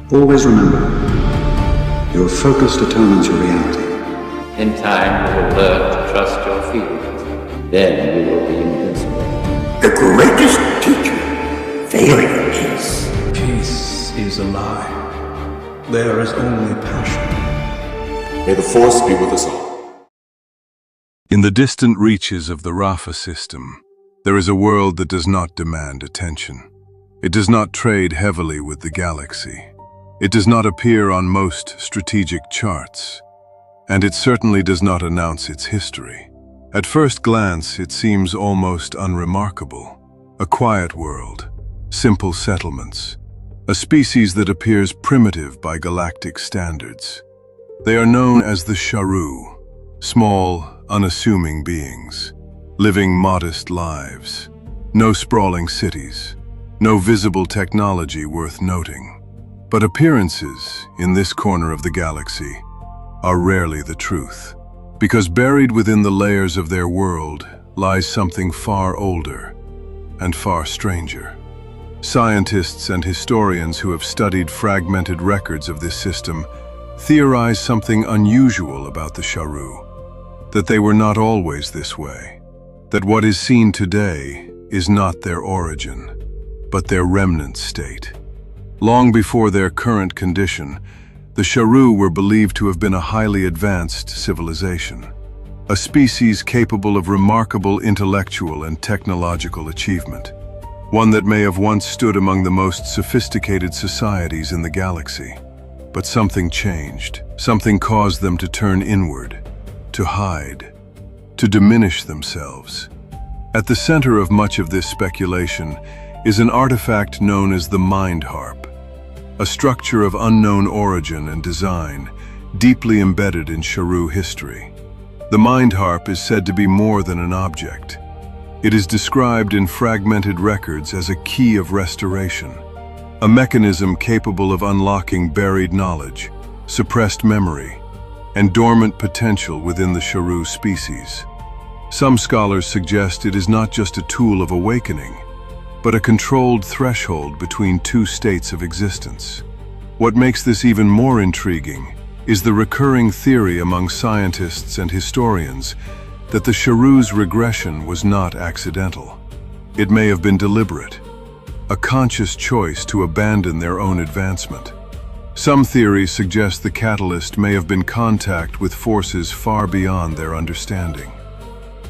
Always remember, your focus determines your reality. In time, you will learn to trust your feelings. Then you will be invincible. The greatest teacher, failure is. Peace is a lie. There is only passion. May the Force be with us all. In the distant reaches of the Rafa system, there is a world that does not demand attention. It does not trade heavily with the galaxy. It does not appear on most strategic charts. And it certainly does not announce its history. At first glance, it seems almost unremarkable. A quiet world, simple settlements, a species that appears primitive by galactic standards. They are known as the Sharu, small, unassuming beings, living modest lives. No sprawling cities, no visible technology worth noting. But appearances in this corner of the galaxy are rarely the truth, because buried within the layers of their world lies something far older and far stranger. Scientists and historians who have studied fragmented records of this system theorize something unusual about the Sharu, that they were not always this way, that what is seen today is not their origin, but their remnant state. Long before their current condition, the Sharu were believed to have been a highly advanced civilization, a species capable of remarkable intellectual and technological achievement, one that may have once stood among the most sophisticated societies in the galaxy. But something changed. Something caused them to turn inward, to hide, to diminish themselves. At the center of much of this speculation is an artifact known as the Mind Harp, a structure of unknown origin and design, deeply embedded in Sharu history. The Mind Harp is said to be more than an object. It is described in fragmented records as a key of restoration, a mechanism capable of unlocking buried knowledge, suppressed memory, and dormant potential within the Sharu species. Some scholars suggest it is not just a tool of awakening, but a controlled threshold between two states of existence. What makes this even more intriguing is the recurring theory among scientists and historians that the Sharu's regression was not accidental. It may have been deliberate, a conscious choice to abandon their own advancement. Some theories suggest the catalyst may have been contact with forces far beyond their understanding.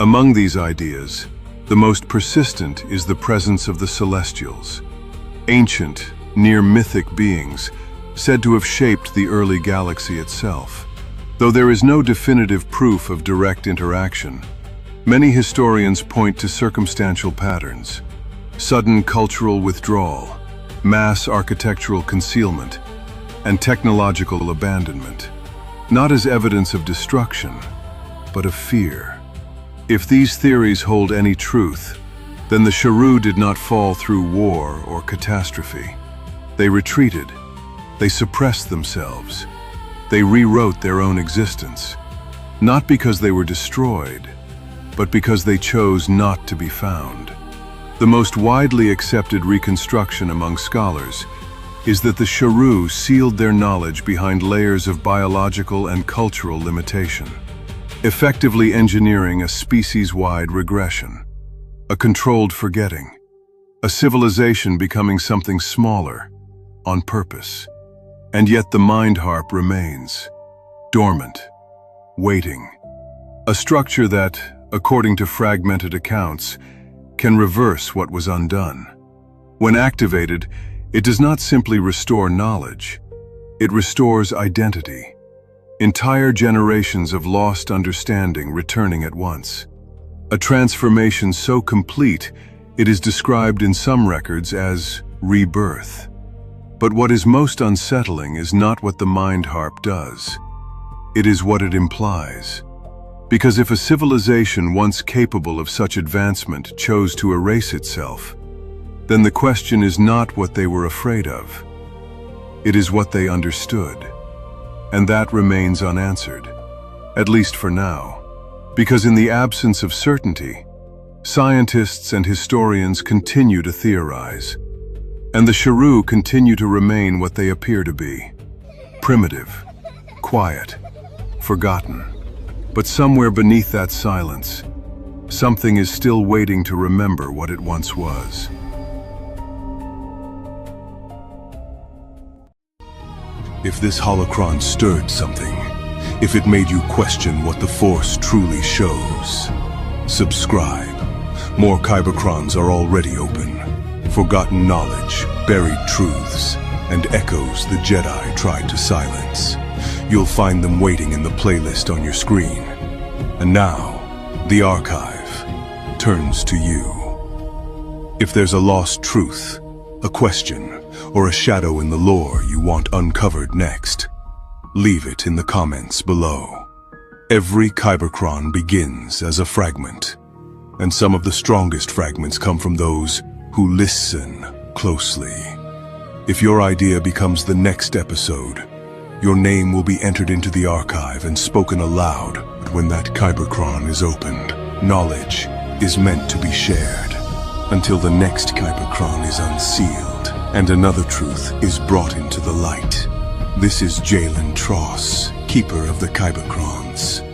Among these ideas, the most persistent is the presence of the Celestials, ancient, near-mythic beings said to have shaped the early galaxy itself. Though there is no definitive proof of direct interaction, many historians point to circumstantial patterns: sudden cultural withdrawal, mass architectural concealment, and technological abandonment, not as evidence of destruction, but of fear. If these theories hold any truth, then the Sharu did not fall through war or catastrophe. They retreated, they suppressed themselves, they rewrote their own existence, not because they were destroyed, but because they chose not to be found. The most widely accepted reconstruction among scholars is that the Sharu sealed their knowledge behind layers of biological and cultural limitation, effectively engineering a species-wide regression, a controlled forgetting, a civilization becoming something smaller, on purpose. And yet the Mind Harp remains, dormant, waiting, a structure that, according to fragmented accounts, can reverse what was undone. When activated, it does not simply restore knowledge, it restores identity. Entire generations of lost understanding returning at once. A transformation so complete, it is described in some records as rebirth. But what is most unsettling is not what the Mind Harp does. It is what it implies. Because if a civilization once capable of such advancement chose to erase itself, then the question is not what they were afraid of. It is what they understood. And that remains unanswered, at least for now, because in the absence of certainty, scientists and historians continue to theorize. And the Sharu continue to remain what they appear to be. Primitive, quiet, forgotten. But somewhere beneath that silence, something is still waiting to remember what it once was. If this holocron stirred something, if it made you question what the Force truly shows, subscribe. More Kybercrons are already open. Forgotten knowledge, buried truths, and echoes the Jedi tried to silence. You'll find them waiting in the playlist on your screen. And now, the archive turns to you. If there's a lost truth, a question, or a shadow in the lore you want uncovered next, leave it in the comments below. Every Kybercron begins as a fragment, and some of the strongest fragments come from those who listen closely. If your idea becomes the next episode, your name will be entered into the archive and spoken aloud. But when that Kybercron is opened, knowledge is meant to be shared until the next Kybercron is unsealed and another truth is brought into the light. This is Jalen Tross, Keeper of the Kybercrons.